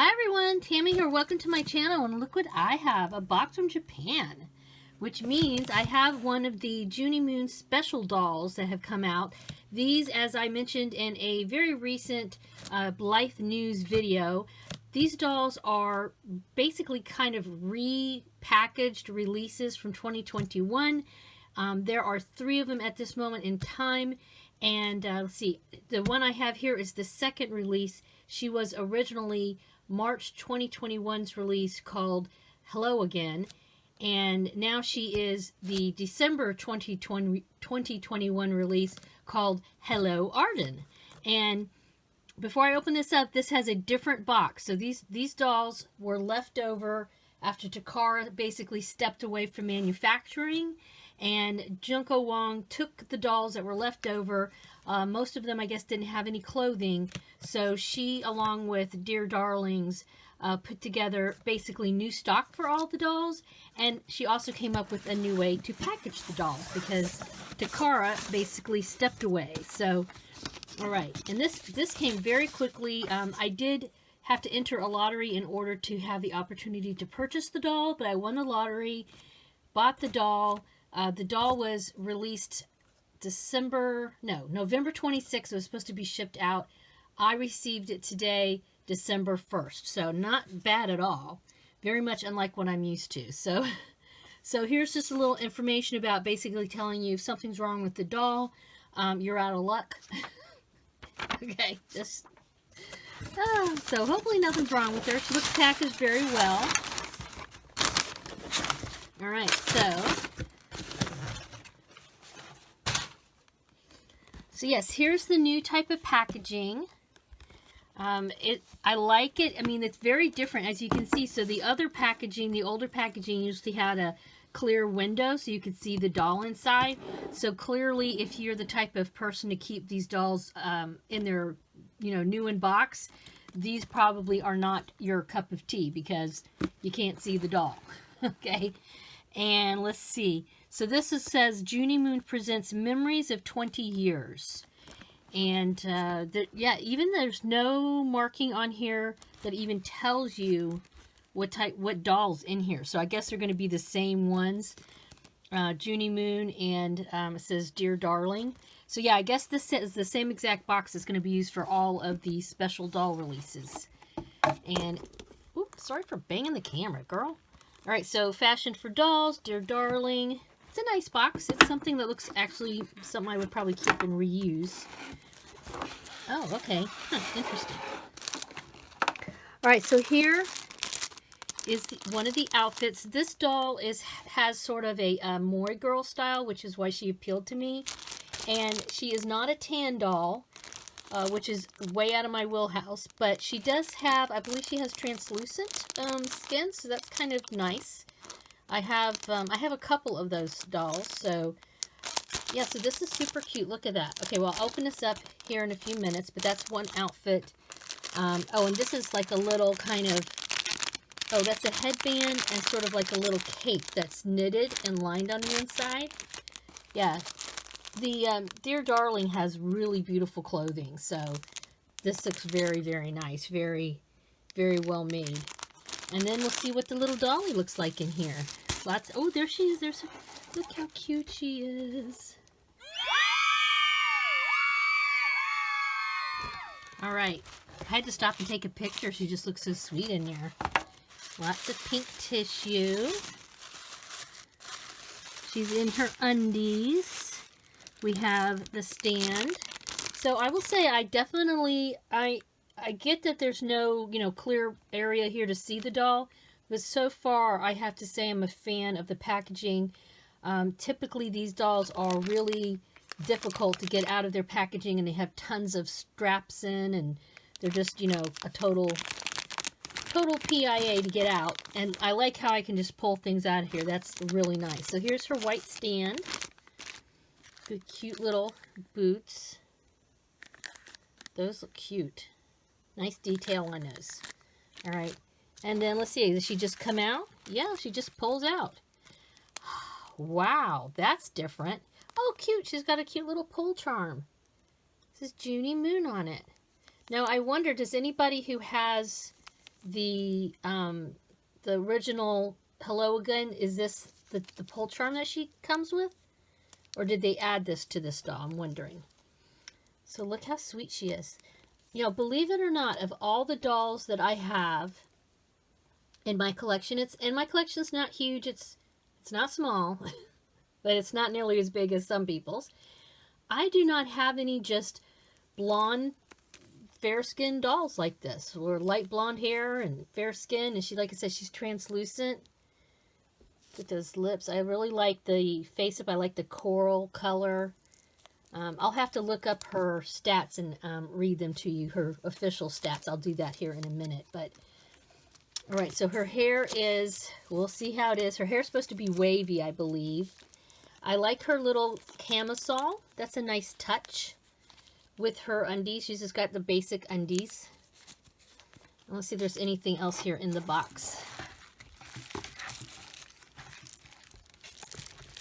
Hi everyone, Tammy here. Welcome to my channel, and look what I have, a box from Japan, which means I have one of the Junie Moon special dolls that have come out. These, as I mentioned in a very recent Blythe News video, these dolls are basically kind of repackaged releases from 2021. There are 3 of them at this moment in time, and let's see, the one I have here is the second release. She was originally March 2021's release called Hello Again, and now she is the December 2021 release called Hello Arden. And before I open this up, this has a different box. So these dolls were left over after Takara basically stepped away from manufacturing, and Junko Wong took the dolls that were left over. Most of them, I guess, didn't have any clothing, so she, along with Dear Darlings, put together basically new stock for all the dolls, and she also came up with a new way to package the dolls because Takara basically stepped away. So, all right, and this came very quickly. I did have to enter a lottery in order to have the opportunity to purchase the doll, but I won the lottery, bought the doll. The doll was released November 26th. It was supposed to be shipped out. I received it today, December 1st. So not bad at all. Very much unlike what I'm used to. So here's just a little information about basically telling you if something's wrong with the doll, you're out of luck. Okay, so hopefully nothing's wrong with her. She looks packaged very well. All right, So yes, here's the new type of packaging. I like it. I mean, it's very different, as you can see. So the other packaging, the older packaging, usually had a clear window so you could see the doll inside. So clearly, if you're the type of person to keep these dolls in their, new in box, these probably are not your cup of tea because you can't see the doll. Okay, and let's see. So this says Junie Moon presents memories of 20 years. And even there's no marking on here that even tells you what doll's in here. So I guess they're going to be the same ones. Junie Moon, and it says Dear Darling. So yeah, I guess this is the same exact box that's going to be used for all of the special doll releases. And, oops, sorry for banging the camera, girl. All right, so Fashioned for Dolls, Dear Darling. It's a nice box. It's something that looks actually something I would probably keep and reuse. Oh, okay. Huh, interesting. All right, so here is one of the outfits. This doll has sort of a Mori girl style, which is why she appealed to me. And she is not a tan doll, which is way out of my wheelhouse. But she does have, I believe she has translucent skin, so that's kind of nice. I have a couple of those dolls, so yeah, so this is super cute. Look at that. Okay, well, I'll open this up here in a few minutes, but that's one outfit. Oh, and this is like a little kind of, oh, that's a headband and sort of like a little cape that's knitted and lined on the inside. Yeah, the Dear Darling has really beautiful clothing, so this looks very, very nice, very, very well made. And then we'll see what the little dolly looks like in here. Oh, there she is. Look how cute she is. All right. I had to stop and take a picture. She just looks so sweet in there. Lots of pink tissue. She's in her undies. We have the stand. So I will say I definitely, I get that there's no, clear area here to see the doll, but so far I have to say I'm a fan of the packaging. Typically these dolls are really difficult to get out of their packaging, and they have tons of straps in, and they're just, a total PIA to get out. And I like how I can just pull things out of here. That's really nice. So here's her white stand. Good, cute little boots. Those look cute. Nice detail on those. All right. And then let's see. Does she just come out? Yeah, she just pulls out. Wow, that's different. Oh, cute. She's got a cute little pull charm. This is Junie Moon on it. Now, I wonder, does anybody who has the original Hello Again? Is this the pull charm that she comes with? Or did they add this to this doll? I'm wondering. So look how sweet she is. You know, believe it or not, of all the dolls that I have in my collection, my collection's not huge. It's not small, but it's not nearly as big as some people's. I do not have any just blonde, fair-skinned dolls like this, or light blonde hair and fair skin. And she, like I said, she's translucent. With those lips, I really like the face up. I like the coral color. I'll have to look up her stats and read them to you, her official stats. I'll do that here in a minute. But all right, so her hair is, we'll see how it is. Her hair's supposed to be wavy, I believe. I like her little camisole. That's a nice touch with her undies. She's just got the basic undies. Let's see if there's anything else here in the box.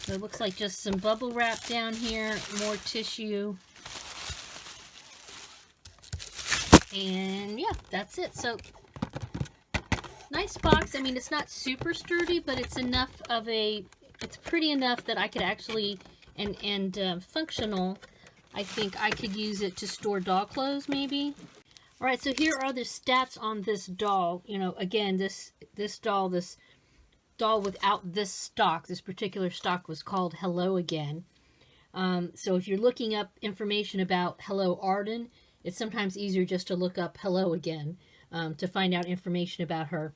So it looks like just some bubble wrap down here, more tissue. And yeah, that's it. So nice box. I mean, it's not super sturdy, but it's enough of a, it's pretty enough that I could actually, and functional. I think I could use it to store doll clothes maybe. All right, so here are the stats on this doll. You know, again, this doll without this stock, this particular stock was called Hello Again. So if you're looking up information about Hello Arden, it's sometimes easier just to look up Hello Again to find out information about her.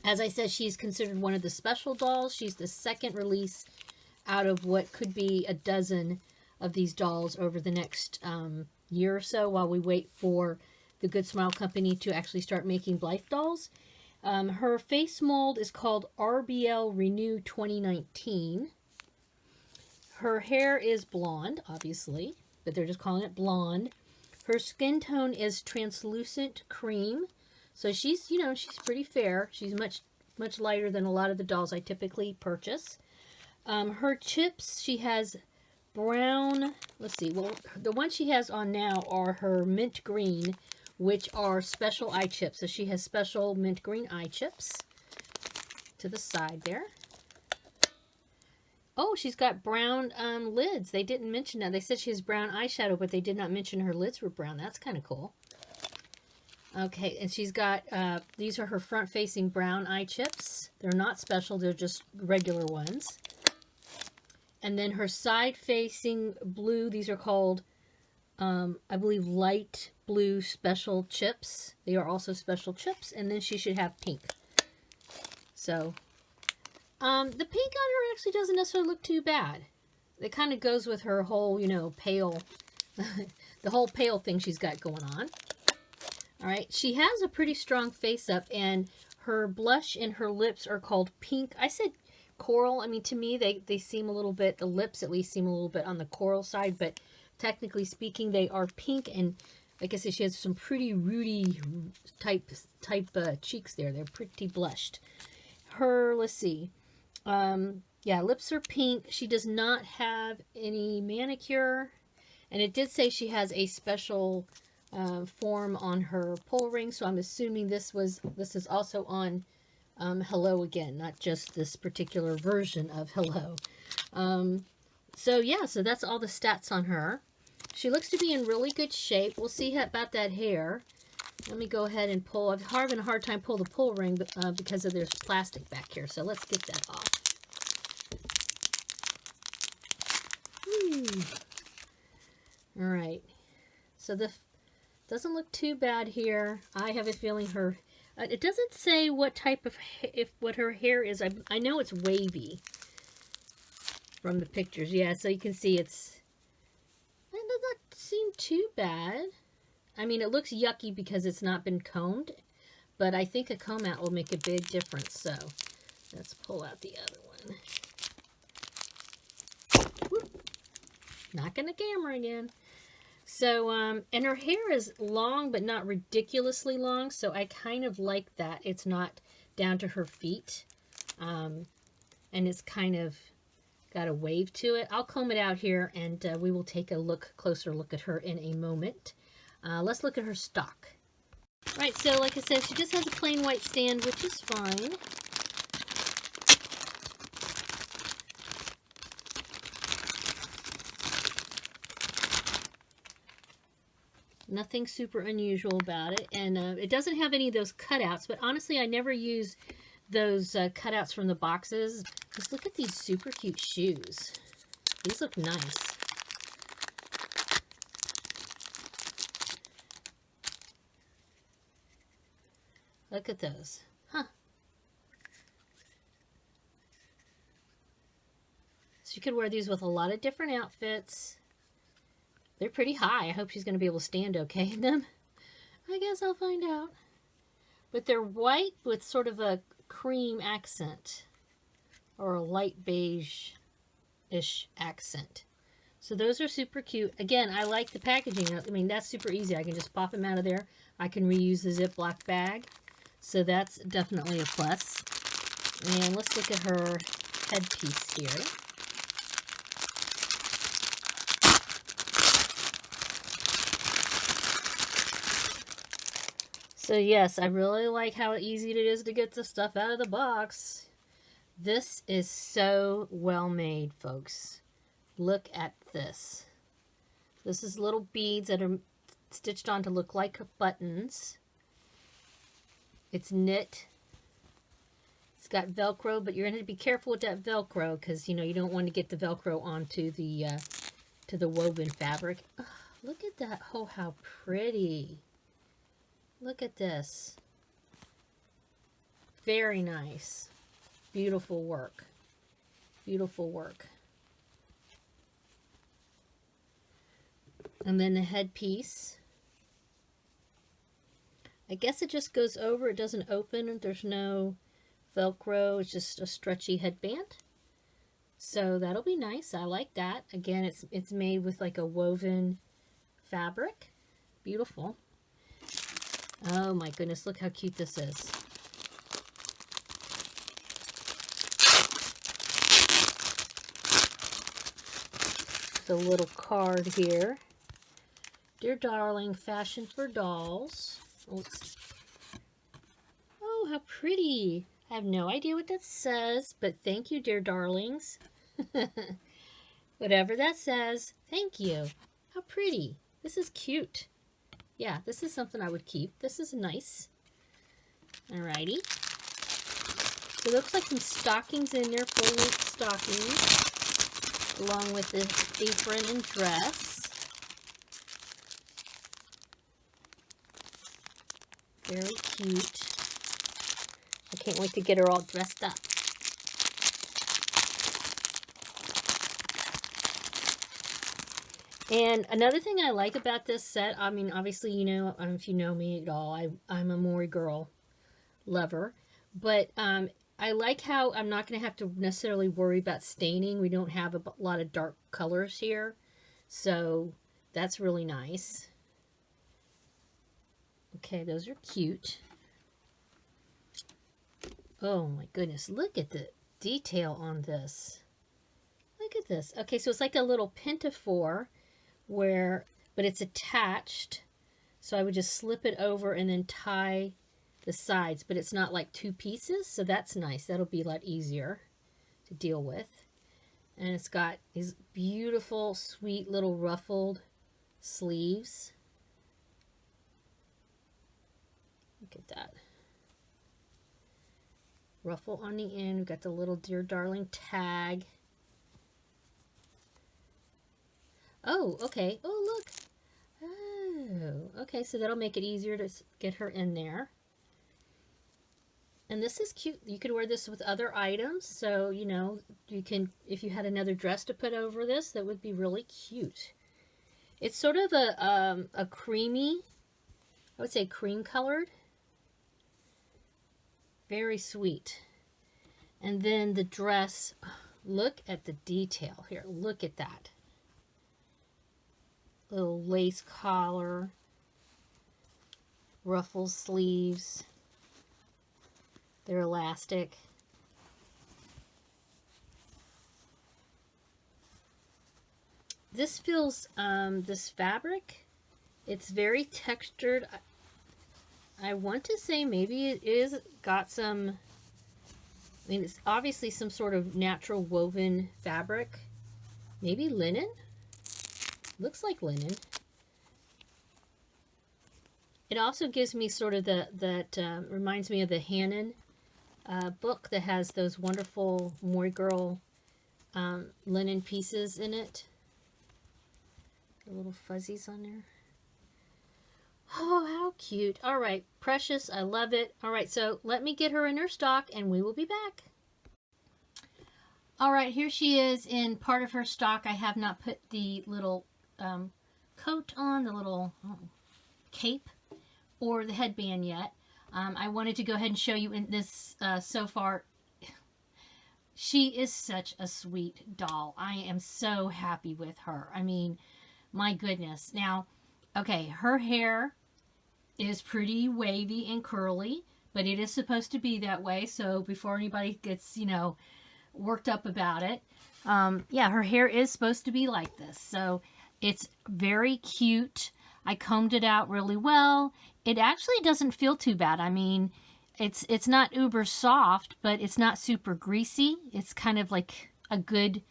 As I said, she's considered one of the special dolls. She's the second release out of what could be a dozen of these dolls over the next year or so while we wait for the Good Smile Company to actually start making Blythe dolls. Her face mold is called RBL Renew 2019. Her hair is blonde, obviously, but they're just calling it blonde. Her skin tone is translucent cream. So she's, you know, she's pretty fair. She's much lighter than a lot of the dolls I typically purchase. Her chips, she has brown, let's see, well, the ones she has on now are her mint green, which are special eye chips. So she has special mint green eye chips to the side there. Oh, she's got brown lids. They didn't mention that. They said she has brown eyeshadow, but they did not mention her lids were brown. That's kind of cool. Okay, and she's got, these are her front-facing brown eye chips. They're not special. They're just regular ones. And then her side-facing blue, these are called, I believe, light blue special chips. They are also special chips. And then she should have pink. So, the pink on her actually doesn't necessarily look too bad. It kind of goes with her whole, you know, pale, the whole pale thing she's got going on. All right, she has a pretty strong face up, and her blush and her lips are called pink. I said coral. I mean, to me, they seem a little bit, the lips at least seem a little bit on the coral side, but technically speaking, they are pink. And like I said, she has some pretty ruddy type cheeks there. They're pretty blushed. Her, let's see. Yeah, lips are pink. She does not have any manicure. And it did say she has a special form on her pull ring, so I'm assuming this is also on Hello Again, not just this particular version of Hello. So yeah, so that's all the stats on her. She looks to be in really good shape. We'll see about that hair. Let me go ahead and pull. I'm having a hard time pull the pull ring because of there's plastic back here. So let's get that off. All right. So the doesn't look too bad here. I have a feeling her. It doesn't say what type of what her hair is. I know it's wavy from the pictures. Yeah, so you can see it does not seem too bad. I mean, it looks yucky because it's not been combed, but I think a comb out will make a big difference. So let's pull out the other one. Whoop. Knocking the camera again. So, and her hair is long, but not ridiculously long, so I kind of like that. It's not down to her feet, and it's kind of got a wave to it. I'll comb it out here, and we will take a closer look at her in a moment. Let's look at her stock. Right, so like I said, she just has a plain white stand, which is fine. Nothing super unusual about it. And it doesn't have any of those cutouts, but honestly, I never use those cutouts from the boxes. Just look at these super cute shoes. These look nice. Look at those. Huh. So you could wear these with a lot of different outfits. They're pretty high. I hope she's going to be able to stand okay in them. I guess I'll find out. But they're white with sort of a cream accent. Or a light beige-ish accent. So those are super cute. Again, I like the packaging. I mean, that's super easy. I can just pop them out of there. I can reuse the Ziploc bag. So that's definitely a plus. And let's look at her headpiece here. So yes, I really like how easy it is to get the stuff out of the box. This is so well made, folks. Look at this. This is little beads that are stitched on to look like buttons. It's knit. It's got Velcro, but you're going to be careful with that Velcro because, you know, you don't want to get the Velcro onto the woven fabric. Oh, look at that. Oh, how pretty. Look at this. Very nice. Beautiful work. Beautiful work. And then the headpiece. I guess it just goes over. It doesn't open. There's no Velcro. It's just a stretchy headband. So that'll be nice. I like that. Again, it's made with like a woven fabric. Beautiful. Oh my goodness, look how cute this is. The little card here. Dear darling, fashion for dolls. Oops. Oh, how pretty. I have no idea what that says, but thank you, dear darlings. Whatever that says, thank you. How pretty. This is cute. Yeah, this is something I would keep. This is nice. Alrighty. So it looks like some stockings in there, full-length stockings, along with the apron and dress. Very cute. I can't wait to get her all dressed up. And another thing I like about this set, I mean, obviously, you know, if you know me at all, I'm a Mori girl lover. But I like how I'm not going to have to necessarily worry about staining. We don't have a lot of dark colors here. So that's really nice. Okay, those are cute. Oh my goodness, look at the detail on this. Look at this. Okay, so it's like a little pinafore but it's attached. So I would just slip it over and then tie the sides, but it's not like two pieces, so that's nice. That'll be a lot easier to deal with. And it's got these beautiful, sweet little ruffled sleeves. Look at that. Ruffle on the end. We've got the little Dear Darling tag. Oh, okay. Oh, look. Oh, okay. So that'll make it easier to get her in there. And this is cute. You could wear this with other items. So, you know, you can, if you had another dress to put over this, that would be really cute. It's sort of a creamy, I would say cream colored. Very sweet. And then the dress, look at the detail here. Look at that. Little lace collar, ruffle sleeves. They're elastic. This feels, this fabric, it's very textured. I want to say maybe it is got some, I mean, it's obviously some sort of natural woven fabric. Maybe linen? Looks like linen. It also gives me sort of reminds me of the Hannon book that has those wonderful Mori Girl linen pieces in it. The little fuzzies on there. Oh, how cute. All right, precious. I love it. All right, so let me get her in her stock and we will be back. All right, here she is in part of her stock. I have not put the little coat on, the little cape or the headband yet. I wanted to go ahead and show you in this so far. She is such a sweet doll. I am so happy with her. I mean, my goodness. Now, okay, her hair is pretty wavy and curly, but it is supposed to be that way. So before anybody gets, you know, worked up about it, yeah, her hair is supposed to be like this. So it's very cute. I combed it out really well. It actually doesn't feel too bad. I mean, it's not uber soft, but it's not super greasy. It's kind of like a good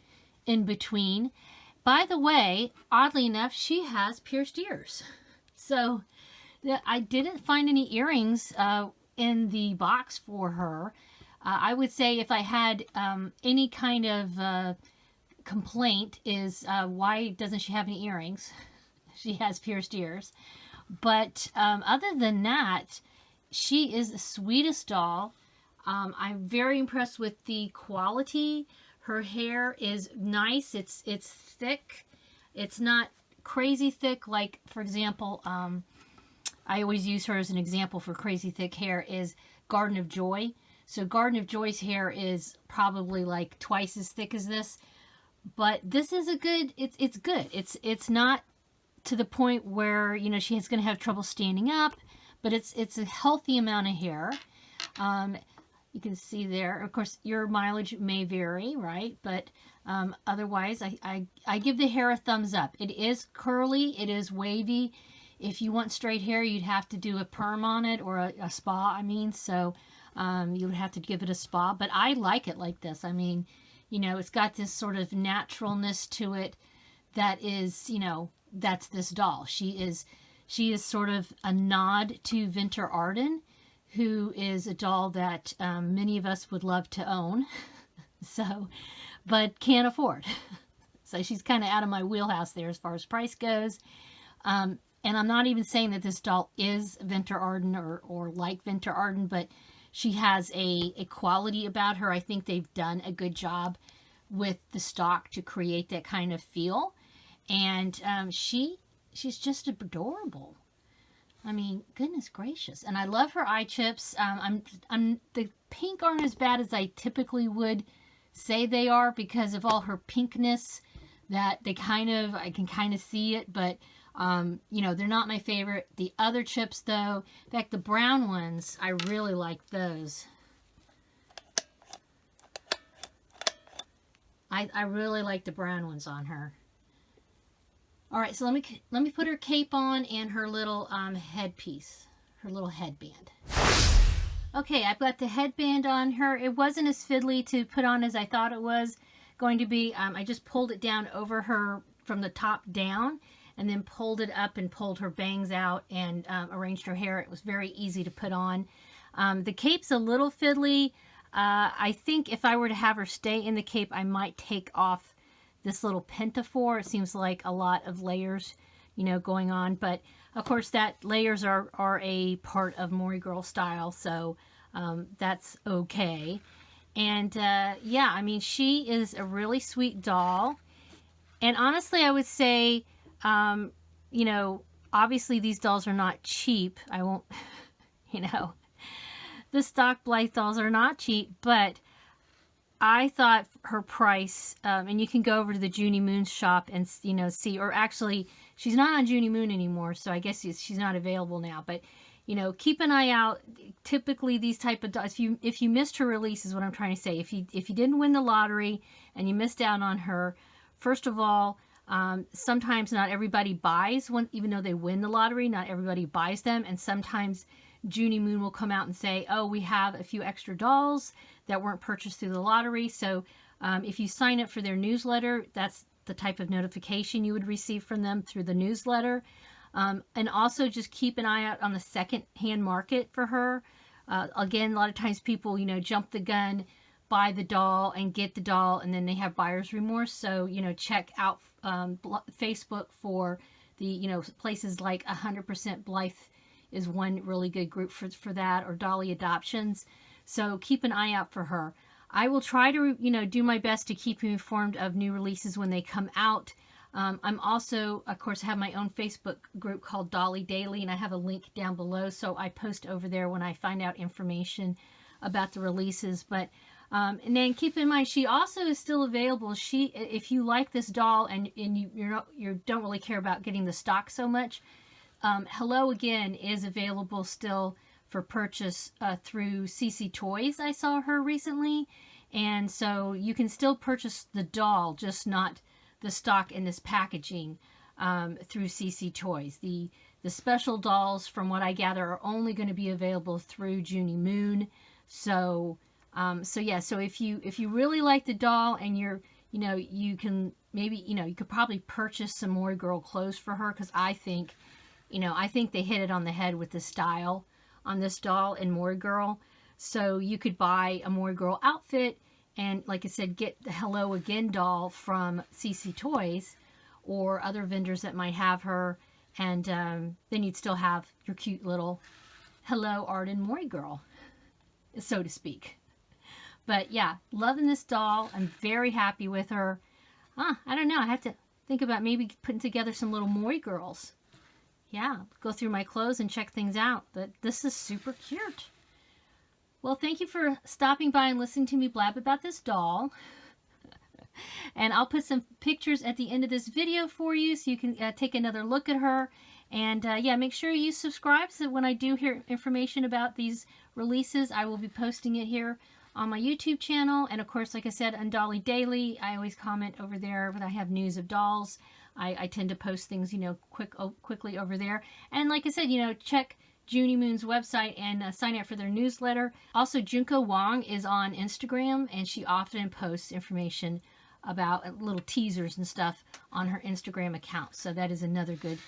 in between. By the way, oddly enough, she has pierced ears. So I didn't find any earrings in the box for her. I would say if I had any kind of complaint is why doesn't she have any earrings? She has pierced ears. But other than that, she is the sweetest doll. I'm very impressed with the quality. Her hair is nice. It's thick. It's not crazy thick. Like, for example, I always use her as an example for crazy thick hair is Garden of Joy. So Garden of Joy's hair is probably like twice as thick as this. But this is a good, it's good. It's not to the point where, you know, she's going to have trouble standing up, but it's a healthy amount of hair. You can see there, of course, your mileage may vary, right? But otherwise, I give the hair a thumbs up. It is curly, it is wavy. If you want straight hair, you'd have to do a perm on it, or a spa, I mean, so you would have to give it a spa. But I like it like this. I mean, you know, it's got this sort of naturalness to it that is, you know, that's this doll. She is sort of a nod to Winter Arden, who is a doll that many of us would love to own, so, but can't afford. So she's kind of out of my wheelhouse there as far as price goes. And I'm not even saying that this doll is Winter Arden or like Winter Arden, but she has a quality about her. I think they've done a good job with the stock to create that kind of feel. And she's just adorable. I mean, goodness gracious. And I love her eye chips. The pink aren't as bad as I typically would say they are because of all her pinkness that I can kind of see it, but you know, they're not my favorite. The other chips though, in fact, the brown ones, I really like those. I really like the brown ones on her. All right, so let me put her cape on and her little headpiece, her little headband. Okay, I've got the headband on her. It wasn't as fiddly to put on as I thought it was going to be. I just pulled it down over her from the top down and then pulled it up and pulled her bangs out and arranged her hair. It was very easy to put on. The cape's a little fiddly. I think if I were to have her stay in the cape, I might take off this little pinafore. It seems like a lot of layers, you know, going on. But, of course, that layers are a part of Mori Girl style, so that's okay. And, yeah, I mean, she is a really sweet doll. And honestly, I would say, you know, obviously these dolls are not cheap. I won't, you know, the stock Blythe dolls are not cheap, but I thought her price, and you can go over to the Junie Moon shop and, you know, see, or actually, she's not on Junie Moon anymore, so I guess she's not available now, but, you know, keep an eye out. Typically, these type of dolls, if you missed her release is what I'm trying to say. If you didn't win the lottery and you missed out on her, first of all, sometimes not everybody buys one, even though they win the lottery, not everybody buys them, and sometimes Junie Moon will come out and say, oh, we have a few extra dolls that weren't purchased through the lottery. So if you sign up for their newsletter, that's the type of notification you would receive from them through the newsletter. And also just keep an eye out on the second-hand market for her. Again, a lot of times people, you know, jump the gun, buy the doll and get the doll, and then they have buyer's remorse. So, you know, check out Facebook for the, you know, places like 100% Blythe is one really good group for that, or Dolly Adoptions. So keep an eye out for her. I will try to, you know, do my best to keep you informed of new releases when they come out. I'm also, of course, have my own Facebook group called Dolly Daily, and I have a link down below, so I post over there when I find out information about the releases. But and then keep in mind, she also is still available. If you like this doll and you don't really care about getting the stock so much, Hello Again is available still for purchase through CC Toys. I saw her recently, and so you can still purchase the doll, just not the stock in this packaging through CC Toys. The special dolls, from what I gather, are only going to be available through Junie Moon. So yeah, so if you really like the doll and you can maybe, you could probably purchase some Mori Girl clothes for her, because I think they hit it on the head with the style on this doll in Mori Girl. So you could buy a Mori Girl outfit and, like I said, get the Hello Again doll from CC Toys or other vendors that might have her, and then you'd still have your cute little Hello Arden Mori Girl, so to speak. But yeah, loving this doll. I'm very happy with her. I don't know. I have to think about maybe putting together some little Mori Girls. Yeah, go through my clothes and check things out. But this is super cute. Well, thank you for stopping by and listening to me blab about this doll. And I'll put some pictures at the end of this video for you so you can take another look at her. And yeah, make sure you subscribe so when I do hear information about these releases, I will be posting it here on my YouTube channel. And of course, like I said, on Dolly Daily, I always comment over there when I have news of dolls. I tend to post things, quickly over there. And like I said, check Junie Moon's website and sign up for their newsletter. Also, Junko Wong is on Instagram, and she often posts information about little teasers and stuff on her Instagram account. So that is another good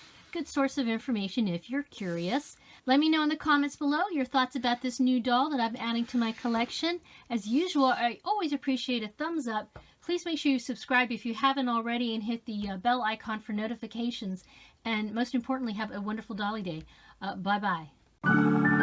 source of information if you're curious. Let me know in the comments below your thoughts about this new doll that I'm adding to my collection. As usual, I always appreciate a thumbs up. Please make sure you subscribe if you haven't already and hit the bell icon for notifications. And most importantly, have a wonderful Dolly Day. Bye-bye.